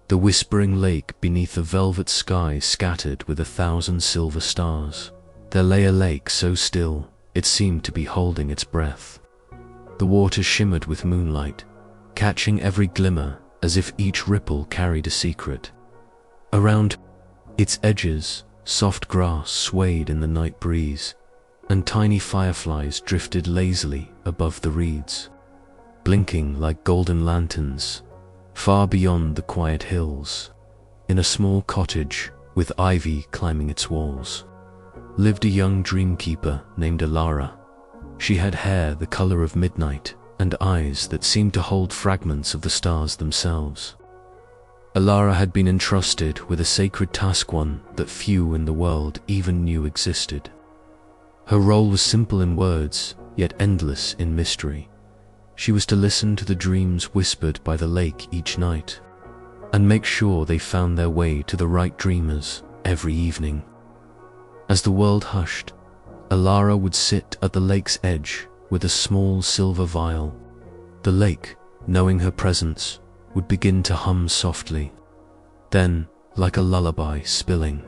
The whispering lake beneath the velvet sky scattered with 1,000 silver stars. There lay a lake so still, it seemed to be holding its breath. The water shimmered with moonlight, catching every glimmer as if each ripple carried a secret. Around its edges, soft grass swayed in the night breeze, and tiny fireflies drifted lazily above the reeds, blinking like golden lanterns. Far beyond the quiet hills, in a small cottage with ivy climbing its walls, lived a young dreamkeeper named Alara. She had hair the color of midnight and eyes that seemed to hold fragments of the stars themselves. Alara had been entrusted with a sacred task, one that few in the world even knew existed. Her role was simple in words, yet endless in mystery. She was to listen to the dreams whispered by the lake each night, and make sure they found their way to the right dreamers every evening. As the world hushed, Alara would sit at the lake's edge with a small silver vial. The lake, knowing her presence, would begin to hum softly. Then, like a lullaby spilling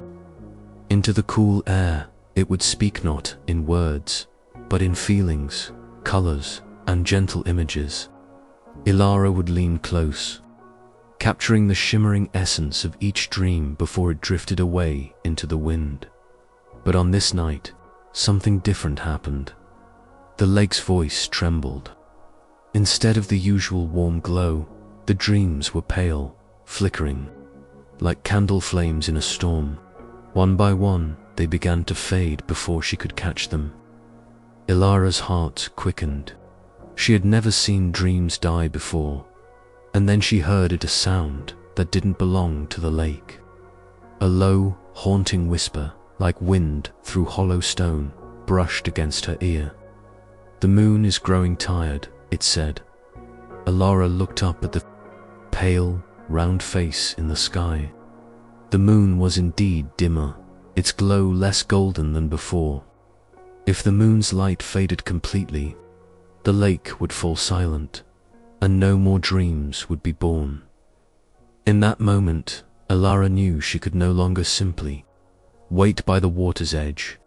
into the cool air, it would speak not in words, but in feelings, colors, and gentle images. Alara would lean close, capturing the shimmering essence of each dream before it drifted away into the wind. But on this night, something different happened. The lake's voice trembled. Instead of the usual warm glow, the dreams were pale, flickering, like candle flames in a storm. One by one, they began to fade before she could catch them. Ilara's heart quickened. She had never seen dreams die before, and then she heard a sound that didn't belong to the lake. A low, haunting whisper, like wind through hollow stone, brushed against her ear. "The moon is growing tired," it said. Alara looked up at the pale, round face in the sky. The moon was indeed dimmer, its glow less golden than before. If the moon's light faded completely, the lake would fall silent, and no more dreams would be born. In that moment, Alara knew she could no longer simply wait by the water's edge.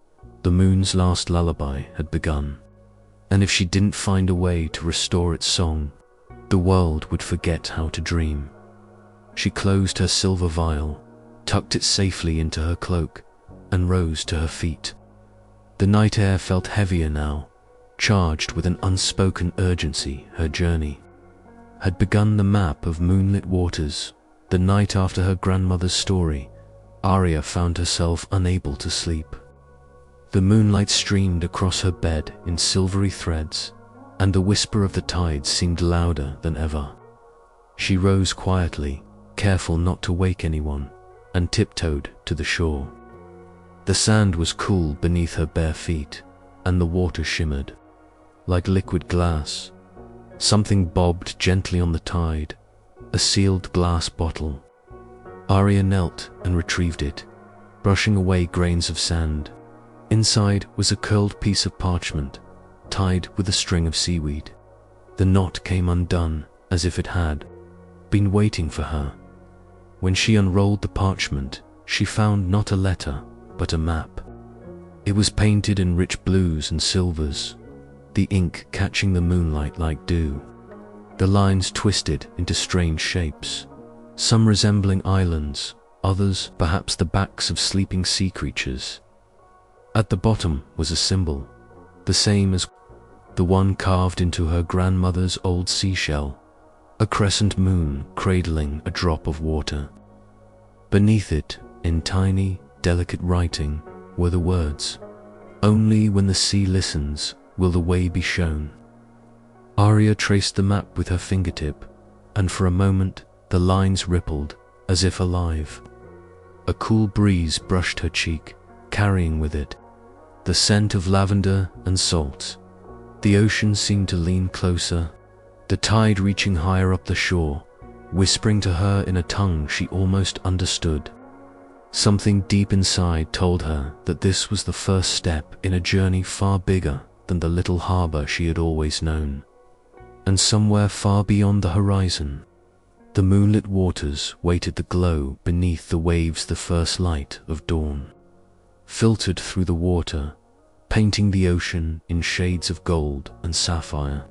The moon's last lullaby had begun, and if she didn't find a way to restore its song, the world would forget how to dream. She closed her silver vial, tucked it safely into her cloak, and rose to her feet. The night air felt heavier now, charged with an unspoken urgency. Her journey had begun. The map of moonlit waters. The night after her grandmother's story, Arya found herself unable to sleep. The moonlight streamed across her bed in silvery threads, and the whisper of the tide seemed louder than ever. She rose quietly, careful not to wake anyone, and tiptoed to the shore. The sand was cool beneath her bare feet, and the water shimmered like liquid glass. Something bobbed gently on the tide, a sealed glass bottle. Arya knelt and retrieved it, brushing away grains of sand. Inside was a curled piece of parchment, tied with a string of seaweed. The knot came undone, as if it had been waiting for her. When she unrolled the parchment, she found not a letter, but a map. It was painted in rich blues and silvers, the ink catching the moonlight like dew. The lines twisted into strange shapes, some resembling islands, others perhaps the backs of sleeping sea creatures. At the bottom was a symbol, the same as the one carved into her grandmother's old seashell, a crescent moon cradling a drop of water. Beneath it, in tiny, delicate writing, were the words, "Only when the sea listens will the way be shown." Arya traced the map with her fingertip, and for a moment the lines rippled as if alive. A cool breeze brushed her cheek, carrying with it the scent of lavender and salt. The ocean seemed to lean closer, the tide reaching higher up the shore, whispering to her in a tongue she almost understood. Something deep inside told her that this was the first step in a journey far bigger than the little harbor she had always known. And somewhere far beyond the horizon, The moonlit waters waited the glow beneath the waves, the first light of dawn filtered through the water, painting the ocean in shades of gold and sapphire.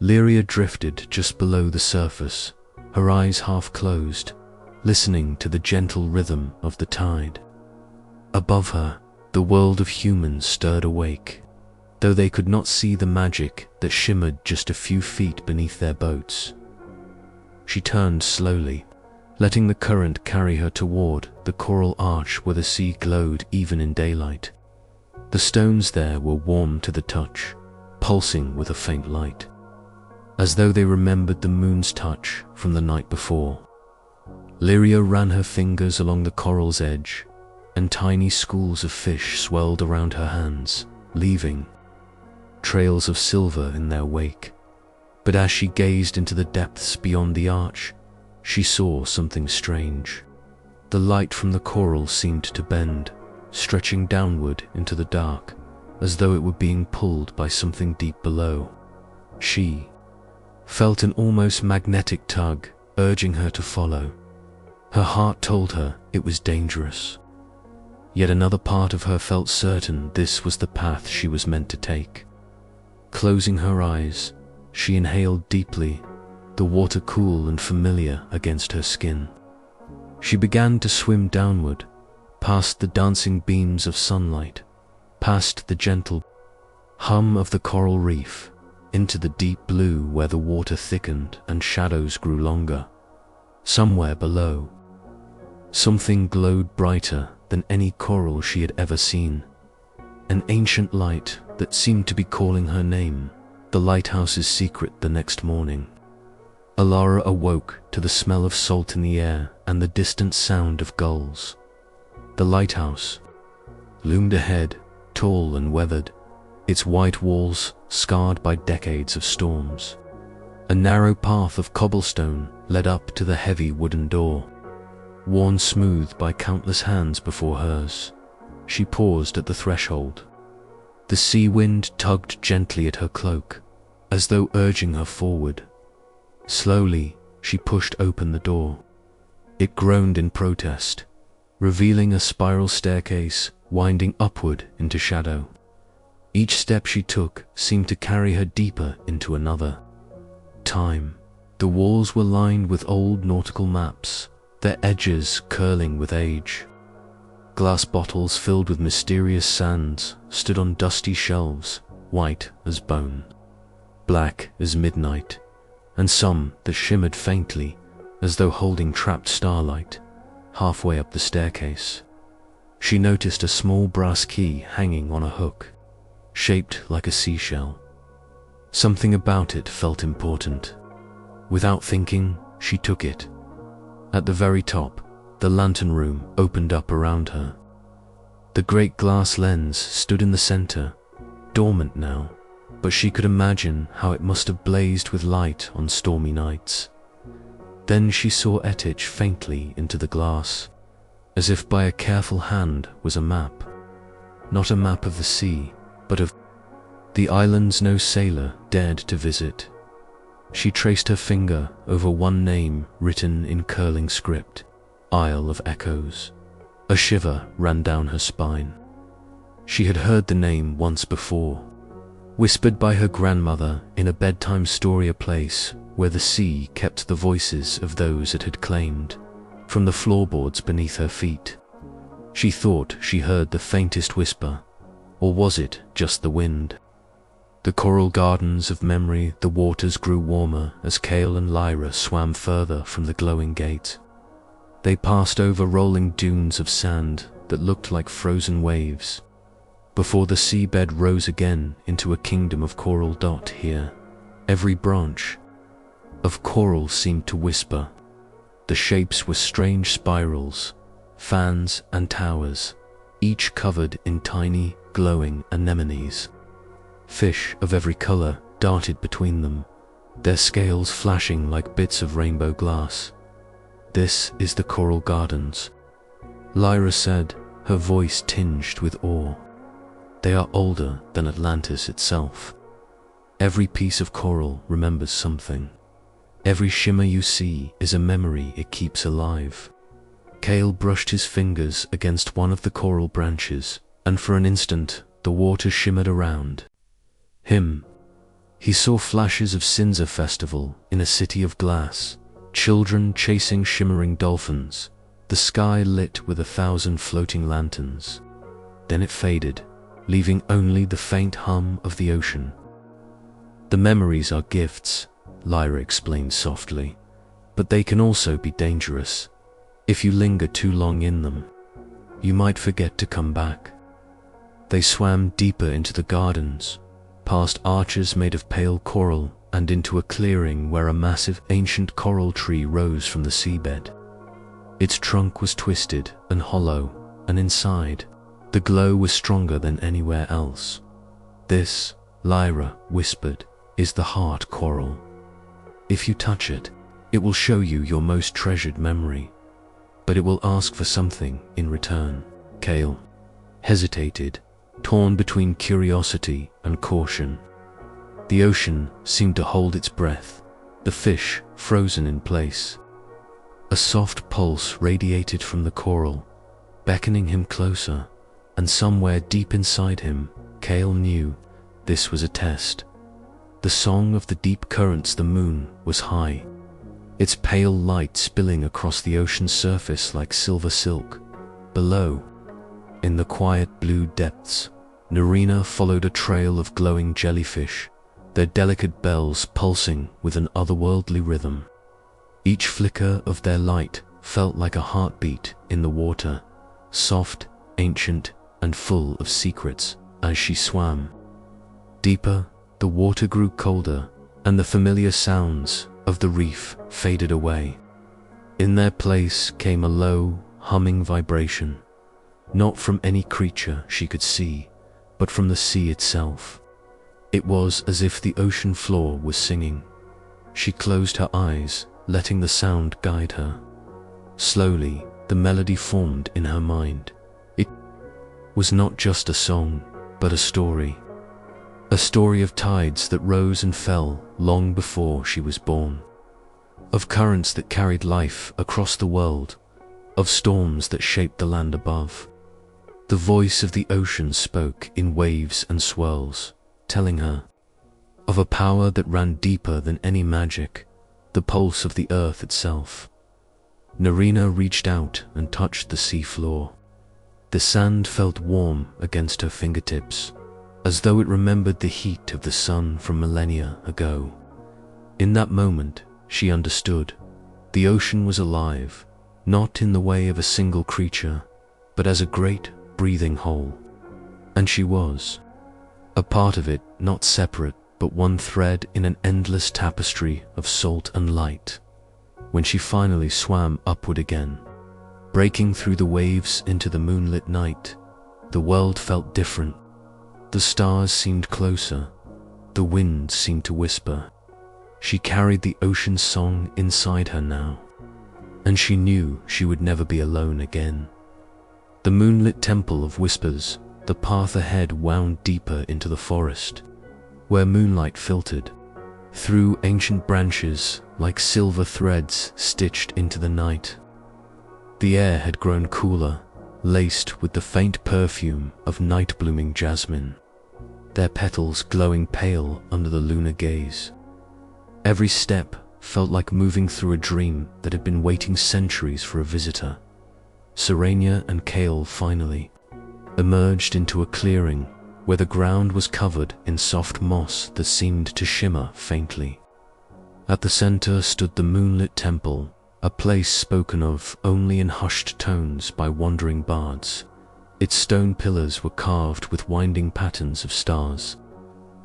Lyria drifted just below the surface, her eyes half closed, listening to the gentle rhythm of the tide. Above her, the world of humans stirred awake, though they could not see the magic that shimmered just a few feet beneath their boats. She turned slowly, letting the current carry her toward the coral arch where the sea glowed even in daylight. The stones there were warm to the touch, pulsing with a faint light, as though they remembered the moon's touch from the night before. Lyria ran her fingers along the coral's edge, and tiny schools of fish swirled around her hands, leaving trails of silver in their wake. But as she gazed into the depths beyond the arch, she saw something strange. The light from the coral seemed to bend, stretching downward into the dark, as though it were being pulled by something deep below. She felt an almost magnetic tug, urging her to follow. Her heart told her it was dangerous. Yet another part of her felt certain this was the path she was meant to take. Closing her eyes, she inhaled deeply, the water cool and familiar against her skin. She began to swim downward, past the dancing beams of sunlight, past the gentle hum of the coral reef, into the deep blue where the water thickened and shadows grew longer. Somewhere below, something glowed brighter than any coral she had ever seen. An ancient light that seemed to be calling her name, the lighthouse's secret the next morning. Alara awoke to the smell of salt in the air and the distant sound of gulls. The lighthouse loomed ahead, tall and weathered, its white walls scarred by decades of storms. A narrow path of cobblestone led up to the heavy wooden door, worn smooth by countless hands before hers. She paused at the threshold. The sea wind tugged gently at her cloak, as though urging her forward. Slowly, she pushed open the door. It groaned in protest, revealing a spiral staircase winding upward into shadow. Each step she took seemed to carry her deeper into another time. The walls were lined with old nautical maps, their edges curling with age. Glass bottles filled with mysterious sands stood on dusty shelves, white as bone, black as midnight, and some that shimmered faintly as though holding trapped starlight. Halfway up the staircase, she noticed a small brass key hanging on a hook, shaped like a seashell. Something about it felt important. Without thinking, she took it. At the very top, the lantern room opened up around her. The great glass lens stood in the center, dormant now, but she could imagine how it must have blazed with light on stormy nights. Then she saw etched faintly into the glass, as if by a careful hand, was a map. Not a map of the sea, but of the islands no sailor dared to visit. She traced her finger over one name written in curling script, Isle of Echoes. A shiver ran down her spine. She had heard the name once before, whispered by her grandmother in a bedtime story, a place where the sea kept the voices of those it had claimed from the floorboards beneath her feet. She thought she heard the faintest whisper, or was it just the wind? The coral gardens of memory, the waters grew warmer as Kale and Lyra swam further from the glowing gate. They passed over rolling dunes of sand that looked like frozen waves, before the seabed rose again into a kingdom of coral. Here, every branch of coral seemed to whisper. The shapes were strange spirals, fans and towers, each covered in tiny, glowing anemones. Fish of every color darted between them, their scales flashing like bits of rainbow glass. "This is the Coral Gardens," Lyra said, her voice tinged with awe. "They are older than Atlantis itself. Every piece of coral remembers something. Every shimmer you see is a memory it keeps alive. Kale brushed his fingers against one of the coral branches, and for an instant the water shimmered around him. He saw flashes of Cinza Festival in a city of glass, children chasing shimmering dolphins, the sky lit with 1,000 floating lanterns. Then it faded, leaving only the faint hum of the ocean. The memories are gifts, Lyra explained softly, but they can also be dangerous. If you linger too long in them, you might forget to come back. They swam deeper into the gardens, past arches made of pale coral and into a clearing where a massive ancient coral tree rose from the seabed. Its trunk was twisted and hollow, and inside, the glow was stronger than anywhere else. This, Lyra whispered, is the heart coral. If you touch it, it will show you your most treasured memory, but it will ask for something in return. Kale hesitated, torn between curiosity and caution. The ocean seemed to hold its breath, the fish frozen in place. A soft pulse radiated from the coral, beckoning him closer, and somewhere deep inside him, Kale knew this was a test. The song of the deep currents. The moon was high, its pale light spilling across the ocean's surface like silver silk. Below, in the quiet blue depths, Narina followed a trail of glowing jellyfish, their delicate bells pulsing with an otherworldly rhythm. Each flicker of their light felt like a heartbeat in the water, soft, ancient, and full of secrets. As she swam deeper, the water grew colder, and the familiar sounds of the reef faded away. In their place came a low, humming vibration, not from any creature she could see, but from the sea itself. It was as if the ocean floor was singing. She closed her eyes, letting the sound guide her. Slowly, the melody formed in her mind. It was not just a song, but a story. A story of tides that rose and fell long before she was born. Of currents that carried life across the world. Of storms that shaped the land above. The voice of the ocean spoke in waves and swirls, telling her of a power that ran deeper than any magic, the pulse of the earth itself. Narina reached out and touched the sea floor. The sand felt warm against her fingertips, as though it remembered the heat of the sun from millennia ago. In that moment, she understood. The ocean was alive, not in the way of a single creature, but as a great, breathing whole. And she was a part of it, not separate, but one thread in an endless tapestry of salt and light. When she finally swam upward again, breaking through the waves into the moonlit night, the world felt different. The stars seemed closer, the wind seemed to whisper. She carried the ocean's song inside her now, and she knew she would never be alone again. The moonlit temple of whispers, the path ahead wound deeper into the forest, where moonlight filtered through ancient branches like silver threads stitched into the night. The air had grown cooler, laced with the faint perfume of night-blooming jasmine, their petals glowing pale under the lunar gaze. Every step felt like moving through a dream that had been waiting centuries for a visitor. Serene and Kale finally emerged into a clearing where the ground was covered in soft moss that seemed to shimmer faintly. At the center stood the moonlit temple, a place spoken of only in hushed tones by wandering bards. Its stone pillars were carved with winding patterns of stars,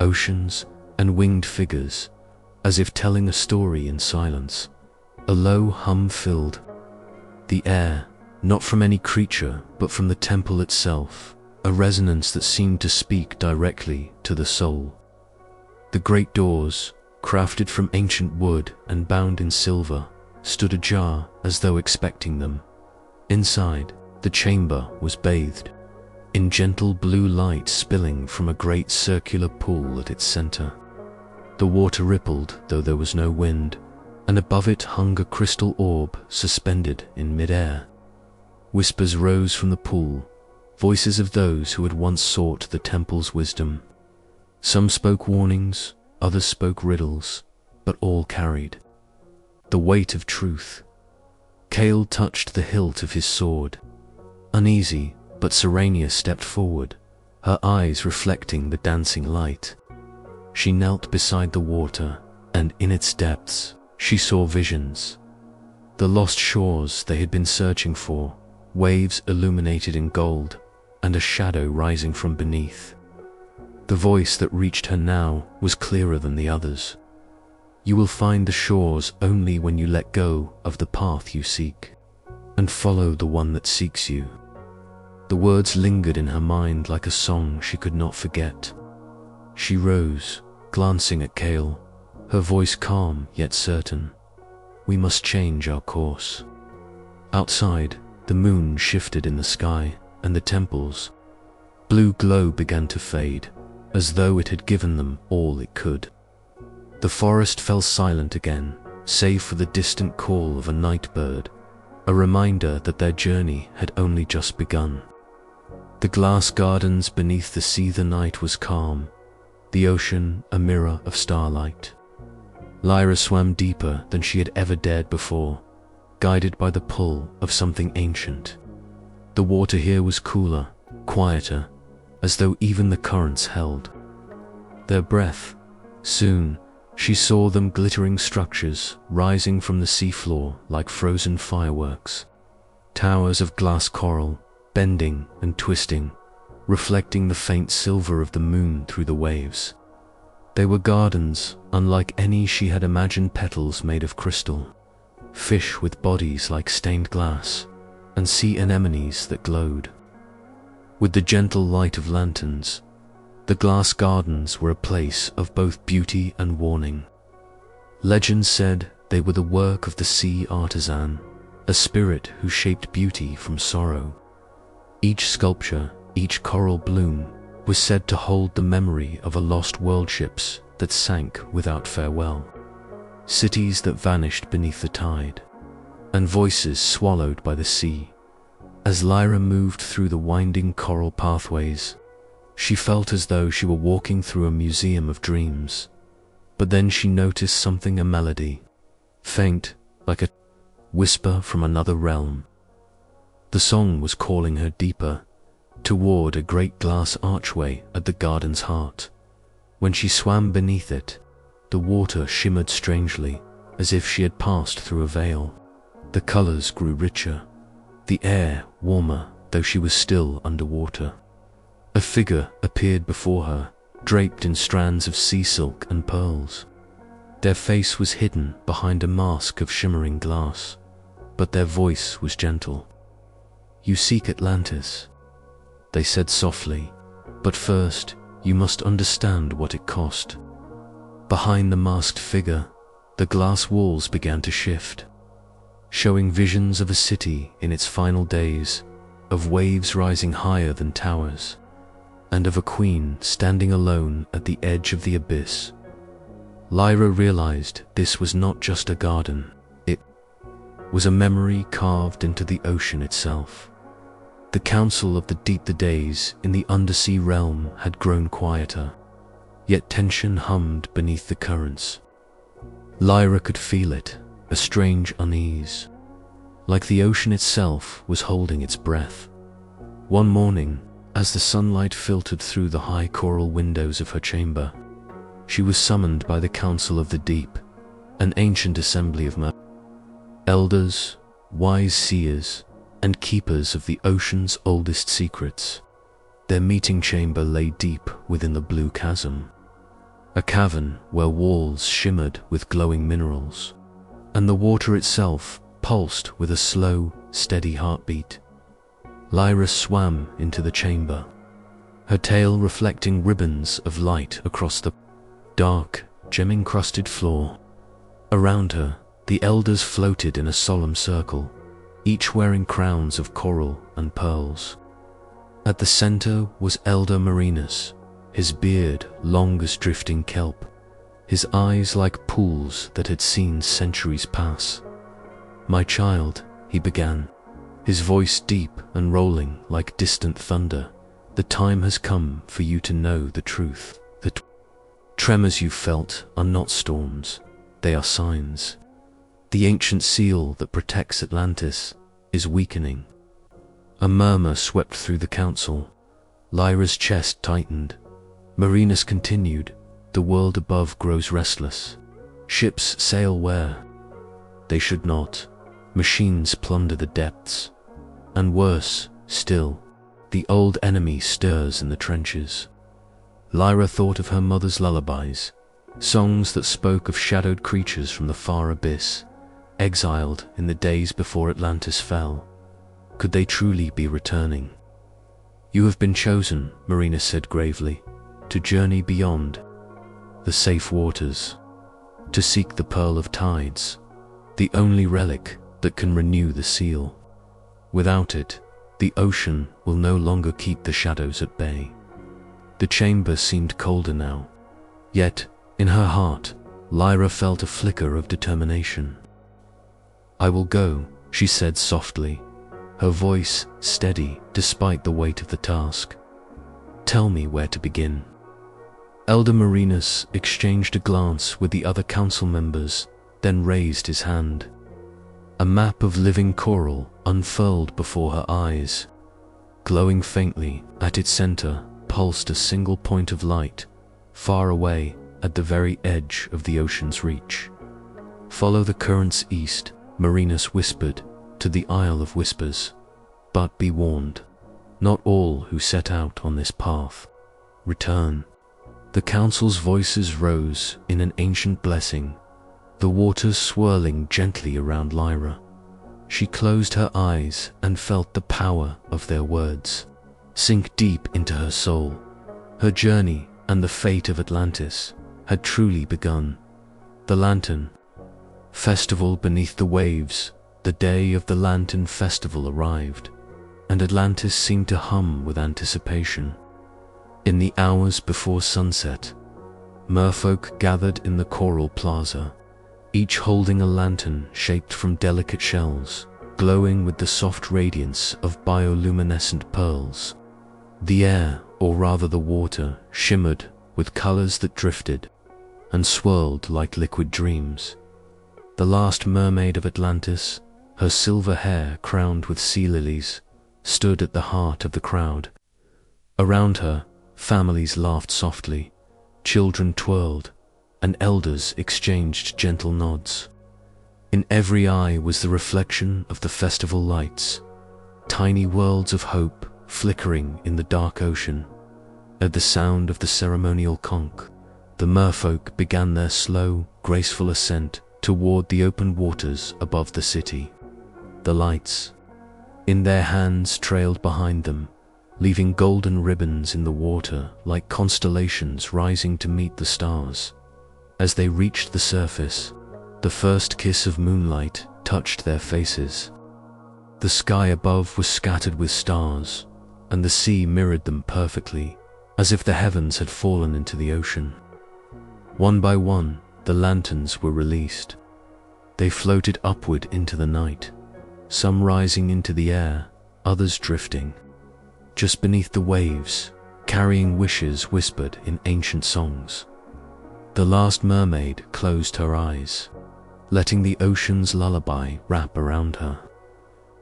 oceans, and winged figures, as if telling a story in silence. A low hum filled the air, not from any creature, but from the temple itself, a resonance that seemed to speak directly to the soul. The great doors, crafted from ancient wood and bound in silver, stood ajar as though expecting them. Inside, the chamber was bathed in gentle blue light spilling from a great circular pool at its center. The water rippled, though there was no wind, and above it hung a crystal orb suspended in mid-air. Whispers rose from the pool, voices of those who had once sought the temple's wisdom. Some spoke warnings, others spoke riddles, but all carried the weight of truth. Kale touched the hilt of his sword. Uneasy, but Serenia stepped forward, her eyes reflecting the dancing light. She knelt beside the water, and in its depths, she saw visions. The lost shores they had been searching for, waves illuminated in gold, and a shadow rising from beneath. The voice that reached her now was clearer than the others. You will find the shores only when you let go of the path you seek, and follow the one that seeks you. The words lingered in her mind like a song she could not forget. She rose, glancing at Kale, her voice calm yet certain. We must change our course. Outside, the moon shifted in the sky, and the temple's blue glow began to fade, as though it had given them all it could. The forest fell silent again, save for the distant call of a night bird, a reminder that their journey had only just begun. The glass gardens beneath the sea, the night was calm, the ocean a mirror of starlight. Lyra swam deeper than she had ever dared before, guided by the pull of something ancient. The water here was cooler, quieter, as though even the currents held their breath. Soon, she saw them glittering structures rising from the seafloor like frozen fireworks. Towers of glass coral, bending and twisting, reflecting the faint silver of the moon through the waves. They were gardens unlike any she had imagined, petals made of crystal, fish with bodies like stained glass, and sea anemones that glowed with the gentle light of lanterns. The glass gardens were a place of both beauty and warning. Legend said they were the work of the sea artisan, a spirit who shaped beauty from sorrow. Each sculpture, each coral bloom, was said to hold the memory of a lost world, ships that sank without farewell, cities that vanished beneath the tide, and voices swallowed by the sea. As Lyra moved through the winding coral pathways, she felt as though she were walking through a museum of dreams. But then she noticed something, a melody, faint, like a whisper from another realm. The song was calling her deeper, toward a great glass archway at the garden's heart. When she swam beneath it, the water shimmered strangely, as if she had passed through a veil. The colors grew richer, the air warmer, though she was still underwater. A figure appeared before her, draped in strands of sea silk and pearls. Their face was hidden behind a mask of shimmering glass, but their voice was gentle. You seek Atlantis, they said softly, but first you must understand what it cost. Behind the masked figure, the glass walls began to shift, showing visions of a city in its final days, of waves rising higher than towers, and of a queen standing alone at the edge of the abyss. Lyra realized this was not just a garden, it was a memory carved into the ocean itself. The council of the deep, the days in the undersea realm had grown quieter, yet tension hummed beneath the currents. Lyra could feel it, a strange unease, like the ocean itself was holding its breath. One morning, as the sunlight filtered through the high coral windows of her chamber, she was summoned by the Council of the Deep, an ancient assembly of elders, wise seers, and keepers of the ocean's oldest secrets. Their meeting chamber lay deep within the blue chasm, a cavern where walls shimmered with glowing minerals, and the water itself pulsed with a slow, steady heartbeat. Lyra swam into the chamber, her tail reflecting ribbons of light across the dark, gem-encrusted floor. Around her, the elders floated in a solemn circle, each wearing crowns of coral and pearls. At the center was Elder Marinus, his beard long as drifting kelp, his eyes like pools that had seen centuries pass. "My child," he began, his voice deep and rolling like distant thunder, "the time has come for you to know the truth. The tremors you felt are not storms, they are signs. The ancient seal that protects Atlantis is weakening." A murmur swept through the council. Lyra's chest tightened. Marinus continued, "The world above grows restless. Ships sail where they should not. Machines plunder the depths. And worse still, the old enemy stirs in the trenches." Lyra thought of her mother's lullabies, songs that spoke of shadowed creatures from the far abyss, exiled in the days before Atlantis fell. Could they truly be returning? "You have been chosen," Marinus said gravely, "to journey beyond the safe waters, to seek the pearl of tides, the only relic that can renew the seal. Without it, the ocean will no longer keep the shadows at bay." The chamber seemed colder now, yet, in her heart, Lyra felt a flicker of determination. "I will go," she said softly, her voice steady despite the weight of the task. "Tell me where to begin." Elder Marinus exchanged a glance with the other council members, then raised his hand. A map of living coral unfurled before her eyes. Glowing faintly at its center pulsed a single point of light, far away at the very edge of the ocean's reach. "Follow the currents east," Marinus whispered, "to the Isle of Whispers. But be warned, not all who set out on this path return." The council's voices rose in an ancient blessing, the waters swirling gently around Lyra. She closed her eyes and felt the power of their words sink deep into her soul. Her journey and the fate of Atlantis had truly begun. The Lantern Festival beneath the waves, the day of the Lantern Festival arrived, and Atlantis seemed to hum with anticipation. In the hours before sunset, merfolk gathered in the Coral Plaza, each holding a lantern shaped from delicate shells, glowing with the soft radiance of bioluminescent pearls. The air, or rather the water, shimmered with colors that drifted and swirled like liquid dreams. The last mermaid of Atlantis, her silver hair crowned with sea lilies, stood at the heart of the crowd. Around her, families laughed softly, children twirled, and elders exchanged gentle nods. In every eye was the reflection of the festival lights, tiny worlds of hope flickering in the dark ocean. At the sound of the ceremonial conch, the merfolk began their slow, graceful ascent toward the open waters above the city. The lights, in their hands, trailed behind them, leaving golden ribbons in the water like constellations rising to meet the stars. As they reached the surface, the first kiss of moonlight touched their faces. The sky above was scattered with stars, and the sea mirrored them perfectly, as if the heavens had fallen into the ocean. One by one, the lanterns were released. They floated upward into the night, some rising into the air, others drifting just beneath the waves, carrying wishes whispered in ancient songs. The last mermaid closed her eyes, letting the ocean's lullaby wrap around her.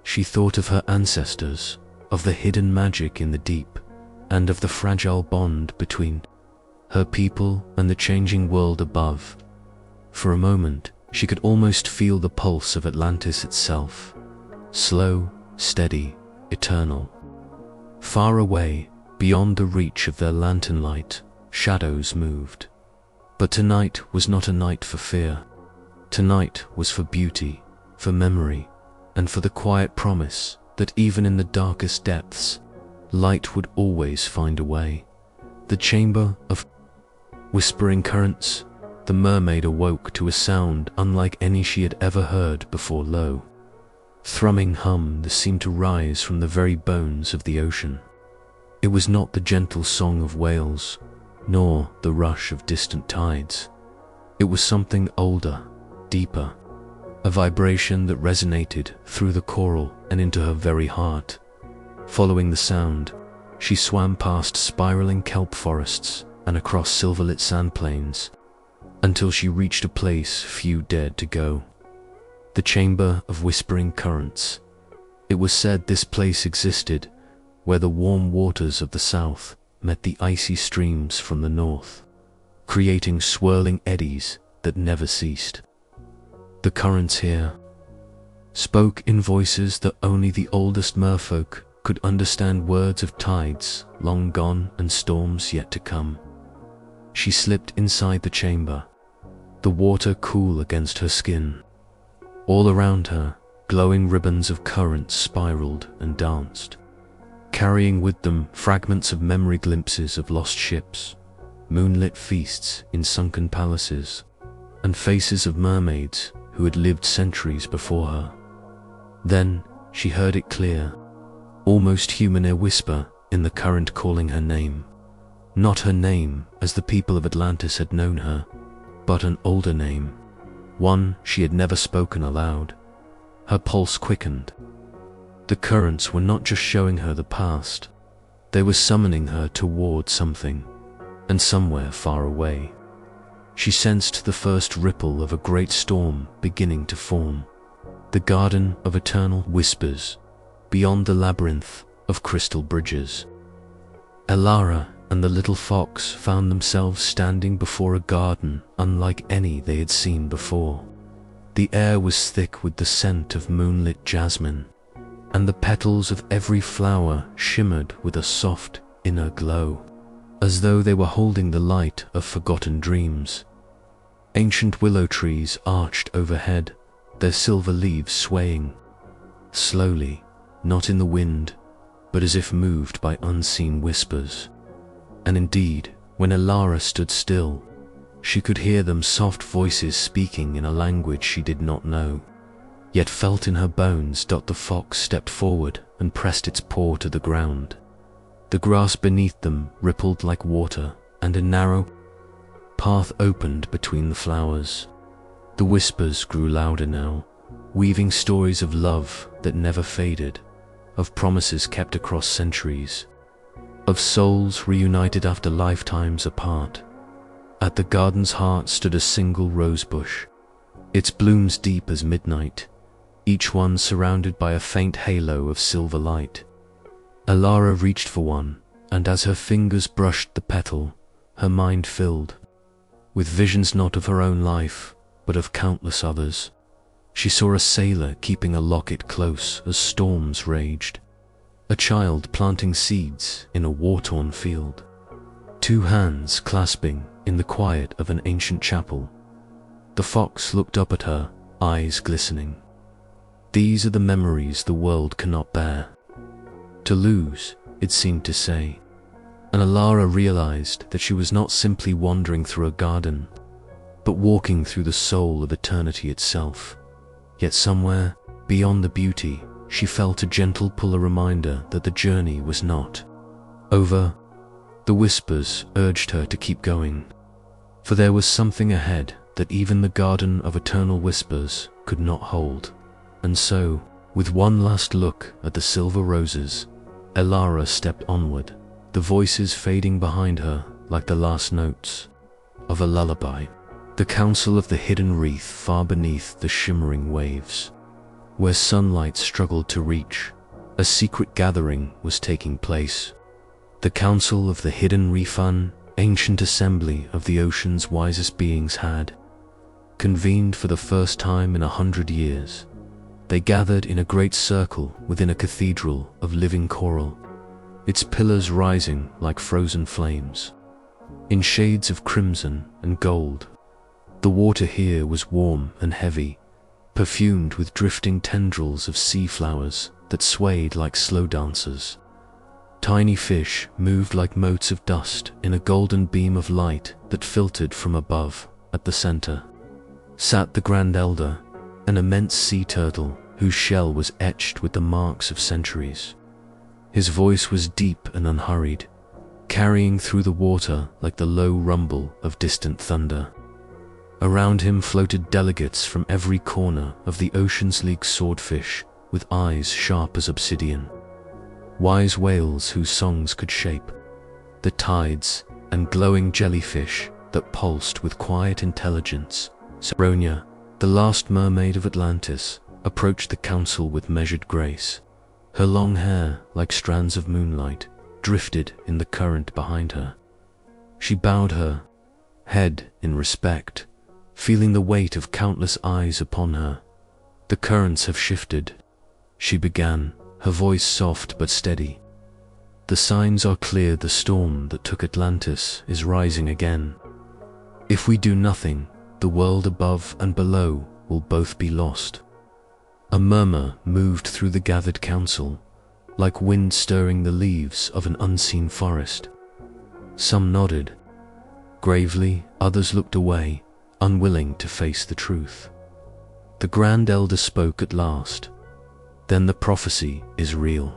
She thought of her ancestors, of the hidden magic in the deep, and of the fragile bond between her people and the changing world above. For a moment, she could almost feel the pulse of Atlantis itself, slow, steady, eternal. Far away, beyond the reach of their lantern light, shadows moved. But tonight was not a night for fear. Tonight was for beauty, for memory, and for the quiet promise that even in the darkest depths, light would always find a way. The chamber of whispering currents, the mermaid awoke to a sound unlike any she had ever heard before. Low, thrumming hum that seemed to rise from the very bones of the ocean. It was not the gentle song of whales, nor the rush of distant tides. It was something older, deeper, a vibration that resonated through the coral and into her very heart. Following the sound, she swam past spiraling kelp forests and across silver-lit sand plains until she reached a place few dared to go. The Chamber of Whispering Currents. It was said this place existed where the warm waters of the south met the icy streams from the north, creating swirling eddies that never ceased. The currents here spoke in voices that only the oldest merfolk could understand, words of tides long gone and storms yet to come. She slipped inside the chamber, the water cool against her skin. All around her, glowing ribbons of currents spiraled and danced, carrying with them fragments of memory, glimpses of lost ships, moonlit feasts in sunken palaces, and faces of mermaids who had lived centuries before her. Then she heard it clear, almost human, a whisper in the current calling her name. Not her name as the people of Atlantis had known her, but an older name, one she had never spoken aloud. Her pulse quickened. The currents were not just showing her the past, they were summoning her toward something, and somewhere far away. She sensed the first ripple of a great storm beginning to form, the garden of eternal whispers, beyond the labyrinth of crystal bridges. Elara and the little fox found themselves standing before a garden unlike any they had seen before. The air was thick with the scent of moonlit jasmine, and the petals of every flower shimmered with a soft inner glow, as though they were holding the light of forgotten dreams. Ancient willow trees arched overhead, their silver leaves swaying, slowly, not in the wind, but as if moved by unseen whispers. And indeed, when Elara stood still, she could hear them, soft voices speaking in a language she did not know, yet felt in her bones. The fox stepped forward and pressed its paw to the ground. The grass beneath them rippled like water, and a narrow path opened between the flowers. The whispers grew louder now, weaving stories of love that never faded, of promises kept across centuries, of souls reunited after lifetimes apart. At the garden's heart stood a single rose bush, its blooms deep as midnight, each one surrounded by a faint halo of silver light. Elara reached for one, and as her fingers brushed the petal, her mind filled with visions not of her own life, but of countless others. She saw a sailor keeping a locket close as storms raged, a child planting seeds in a war-torn field, two hands clasping in the quiet of an ancient chapel. The fox looked up at her, eyes glistening. These are the memories the world cannot bear to lose, it seemed to say. And Elara realized that she was not simply wandering through a garden, but walking through the soul of eternity itself. Yet somewhere, beyond the beauty, she felt a gentle pull, a reminder that the journey was not over. The whispers urged her to keep going, for there was something ahead that even the garden of eternal whispers could not hold. And so, with one last look at the silver roses, Elara stepped onward, the voices fading behind her like the last notes of a lullaby. The council of the hidden wreath far beneath the shimmering waves, where sunlight struggled to reach, a secret gathering was taking place. The council of the hidden reef, an ancient assembly of the ocean's wisest beings, had convened for the first time in 100 years. They gathered in a great circle within a cathedral of living coral, its pillars rising like frozen flames, in shades of crimson and gold. The water here was warm and heavy, perfumed with drifting tendrils of sea flowers that swayed like slow dancers. Tiny fish moved like motes of dust in a golden beam of light that filtered from above. At the center sat the Grand Elder, an immense sea turtle whose shell was etched with the marks of centuries. His voice was deep and unhurried, carrying through the water like the low rumble of distant thunder. Around him floated delegates from every corner of the ocean's league swordfish with eyes sharp as obsidian. Wise whales whose songs could shape the tides and glowing jellyfish that pulsed with quiet intelligence. Saronia, the last mermaid of Atlantis, approached the council with measured grace. Her long hair, like strands of moonlight, drifted in the current behind her. She bowed her head in respect, feeling the weight of countless eyes upon her. "The currents have shifted," she began, her voice soft but steady. "The signs are clear, the storm that took Atlantis is rising again. If we do nothing, the world above and below will both be lost." A murmur moved through the gathered council, like wind stirring the leaves of an unseen forest. Some nodded gravely, others looked away, unwilling to face the truth. The Grand Elder spoke at last. "Then the prophecy is real.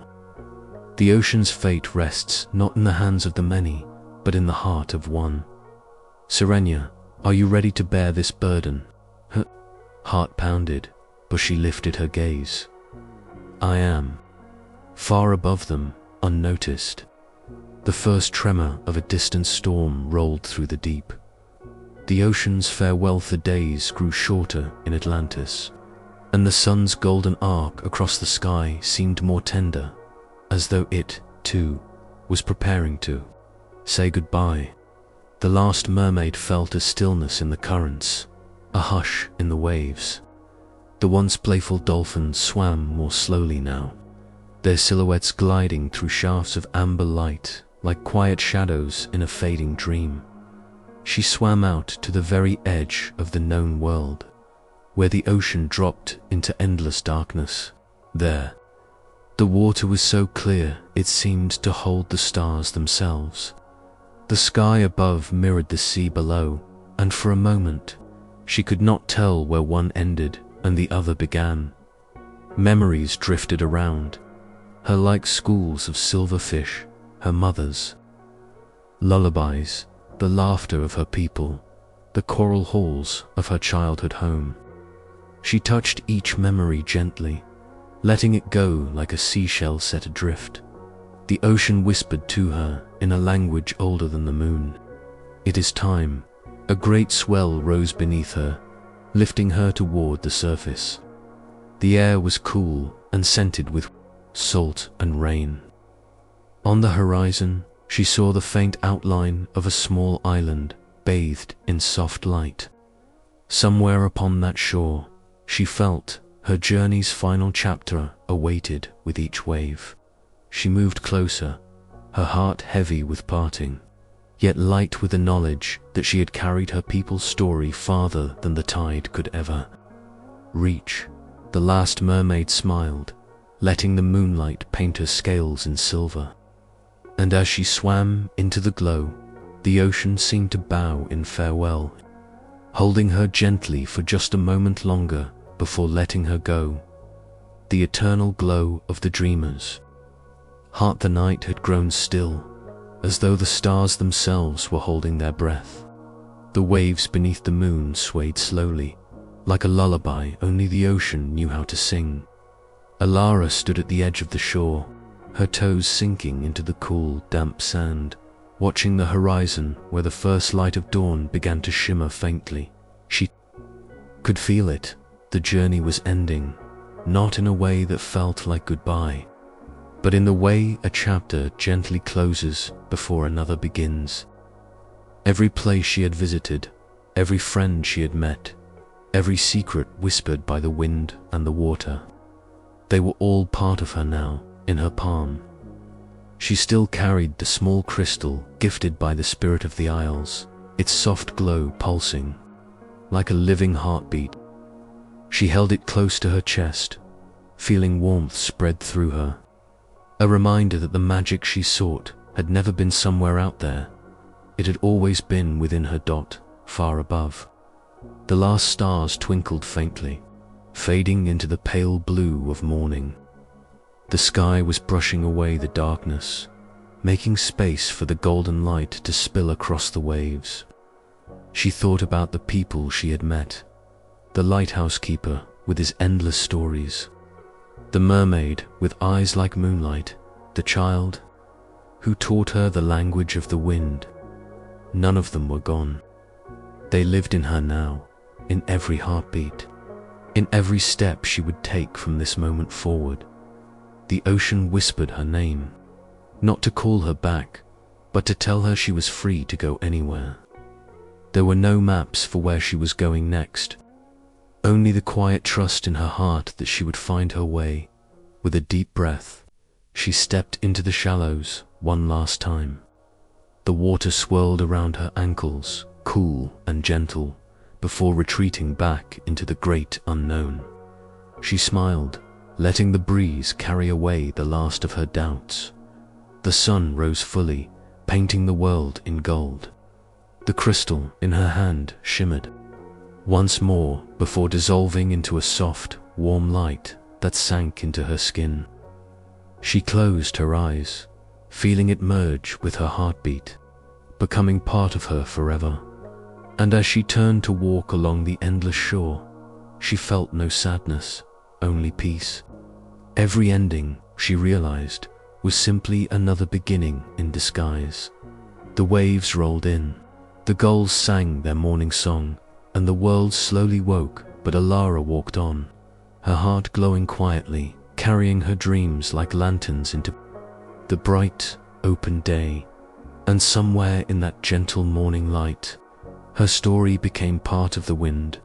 The ocean's fate rests not in the hands of the many, but in the heart of one. Serenia, are you ready to bear this burden?" Her heart pounded, but she lifted her gaze. "I am." Far above them, unnoticed, the first tremor of a distant storm rolled through the deep. The ocean's farewell for days grew shorter in Atlantis, and the sun's golden arc across the sky seemed more tender, as though it, too, was preparing to say goodbye. The last mermaid felt a stillness in the currents, a hush in the waves. The once playful dolphins swam more slowly now, their silhouettes gliding through shafts of amber light like quiet shadows in a fading dream. She swam out to the very edge of the known world, where the ocean dropped into endless darkness. There, the water was so clear it seemed to hold the stars themselves. The sky above mirrored the sea below, and for a moment, she could not tell where one ended and the other began. Memories drifted around, her like schools of silverfish, her mother's lullabies, the laughter of her people, the choral halls of her childhood home. She touched each memory gently, letting it go like a seashell set adrift. The ocean whispered to her in a language older than the moon. "It is time." A great swell rose beneath her, lifting her toward the surface. The air was cool and scented with salt and rain. On the horizon, she saw the faint outline of a small island bathed in soft light. Somewhere upon that shore, she felt her journey's final chapter awaited with each wave. She moved closer, her heart heavy with parting, yet light with the knowledge that she had carried her people's story farther than the tide could ever reach. The last mermaid smiled, letting the moonlight paint her scales in silver. And as she swam into the glow, the ocean seemed to bow in farewell, holding her gently for just a moment longer before letting her go. The eternal glow of the dreamers. The night had grown still, as though the stars themselves were holding their breath. The waves beneath the moon swayed slowly, like a lullaby only the ocean knew how to sing. Alara stood at the edge of the shore, her toes sinking into the cool, damp sand, watching the horizon where the first light of dawn began to shimmer faintly. She could feel it. The journey was ending, not in a way that felt like goodbye, but in the way a chapter gently closes before another begins. Every place she had visited, every friend she had met, every secret whispered by the wind and the water, they were all part of her now, in her palm. She still carried the small crystal gifted by the spirit of the isles, its soft glow pulsing like a living heartbeat. She held it close to her chest, feeling warmth spread through her, a reminder that the magic she sought had never been somewhere out there. It had always been within her dot, far above. The last stars twinkled faintly, fading into the pale blue of morning. The sky was brushing away the darkness, making space for the golden light to spill across the waves. She thought about the people she had met, the lighthouse keeper with his endless stories, the mermaid with eyes like moonlight, the child who taught her the language of the wind. None of them were gone. They lived in her now, in every heartbeat, in every step she would take from this moment forward. The ocean whispered her name, not to call her back, but to tell her she was free to go anywhere. There were no maps for where she was going next, only the quiet trust in her heart that she would find her way. With a deep breath, she stepped into the shallows one last time. The water swirled around her ankles, cool and gentle, before retreating back into the great unknown. She smiled, letting the breeze carry away the last of her doubts. The sun rose fully, painting the world in gold. The crystal in her hand shimmered once more before dissolving into a soft, warm light that sank into her skin. She closed her eyes, feeling it merge with her heartbeat, becoming part of her forever. And as she turned to walk along the endless shore, she felt no sadness, only peace. Every ending, she realized, was simply another beginning in disguise. The waves rolled in, the gulls sang their morning song, and the world slowly woke, but Alara walked on, her heart glowing quietly, carrying her dreams like lanterns into the bright, open day. And somewhere in that gentle morning light, her story became part of the wind.